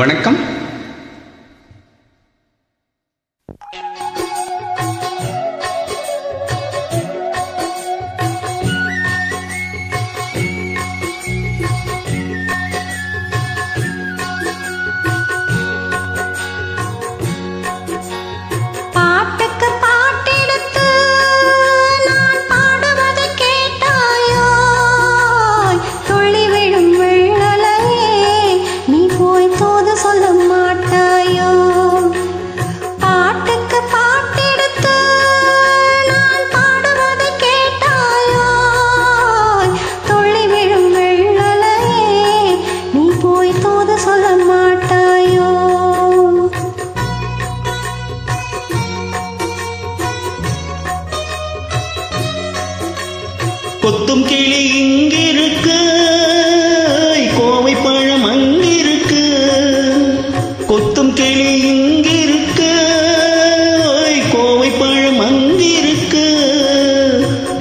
வணக்கம். கொத்தும் கிளி இங்கிருக்கு, கோவை பழம் அங்கிருக்கு. கொத்தும் கிளி இங்கிருக்கு, கோவை பழம் அங்கிருக்கு.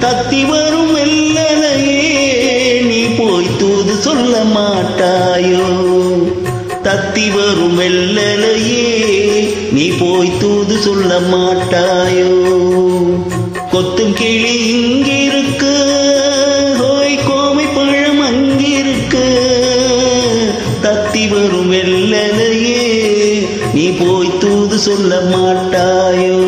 தத்தி வரும் வெள்ளலையே நீ போய் தூது சொல்ல மாட்டாயோ? தத்தி வரும் வெள்ளலையே நீ போய் தூது சொல்ல மாட்டாயோ? கொத்தும் கிளி இங்கிருக்கு, கோவை பழம் அங்கிருக்கு. தத்தி வரும் வெள்ளலையே நீ போய் தூது சொல்ல மாட்டாயோ?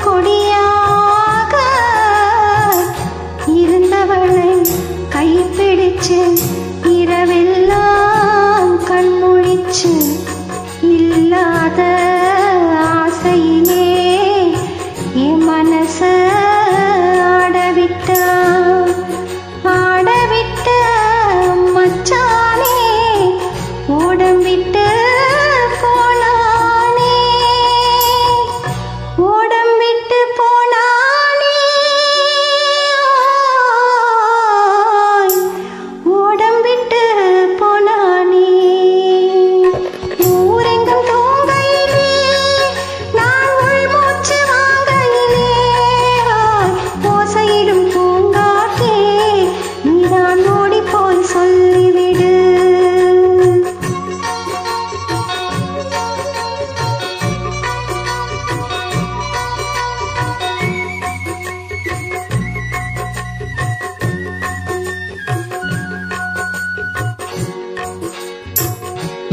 கொடியாக இருந்தவளை கைப்பிடிச்சு இரவெல்லாம் கண்முழிச்சு இல்லாத ஆசையிலே என் மனச ஆடவிட்ட மச்சானே ஓடம்பிட்டு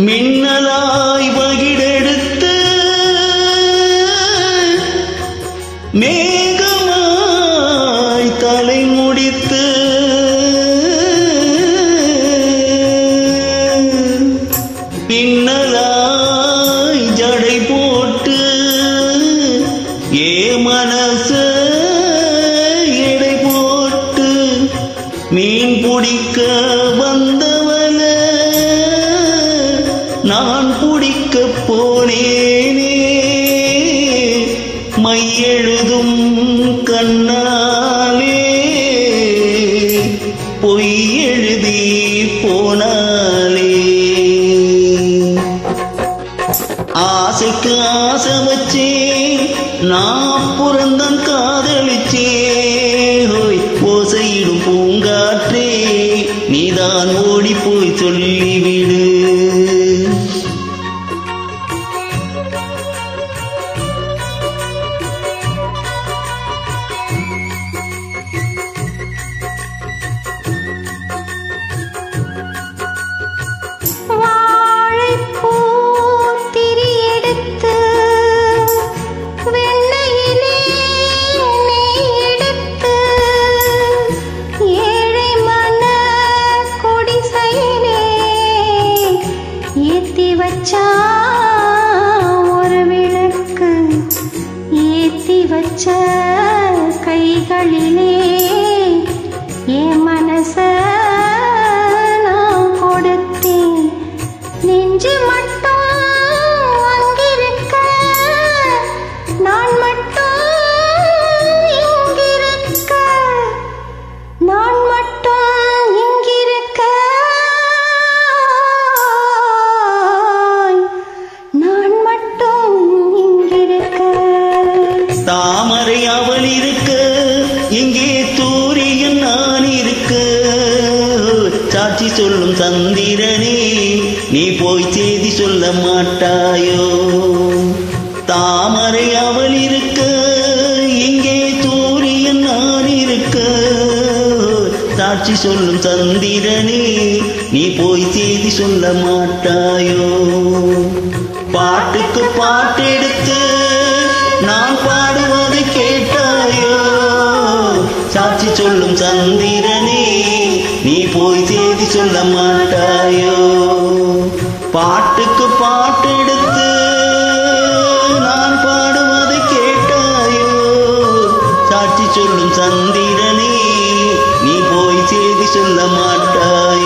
மின்னலாய் வகிடெடுத்து மேகமாய் தலை முடித்து பின்னலாய் ஜடை போட்டு ஏ மனச எடை போட்டு மீன் பிடிக்க வந்தவன நான் பிடிக்க போனேனே. மையெழுதும் கண்ணாலே பொய் எழுதி போனாலே. ஆசைக்கு ஆசை வச்சே நான் புறந்தான் காதலிச்சே. ஓசையிடும் பூங்காற்றே நீதான் ஓடி போய் சொல்லிவிடு. ஒரு விளக்கு ஏத்தி வச்ச கைகளிலே என் மனச நான் கொடுத்தேன். நெஞ்சு மட்டும் அங்கிருக்க நான் மட்டும் தாமரை அவள் இருக்க இங்கே சூரியன் நான் இருக்க சாட்சி சொல்லும் சந்திரனே நீ போய் செய்தி சொல்ல மாட்டாயோ தாமரை அவள் இருக்க இங்கே சூரியன் நான் இருக்க சாட்சி சொல்லும் சந்திரனே நீ போய் செய்தி சொல்ல மாட்டாயோ பாட்டுக்கு பாட்டெடுத்து நான் பாடுவதை கேட்டாயோ சாட்சி சொல்லும் சந்திரனே நீ போய் செய்தி சொல்ல மாட்டாயோ பாட்டுக்கு பாட்டெடுத்து நான் பாடுவதை கேட்டாயோ சாட்சி சொல்லும் சந்திரனே நீ போய் செய்தி சொல்ல மாட்டாயோ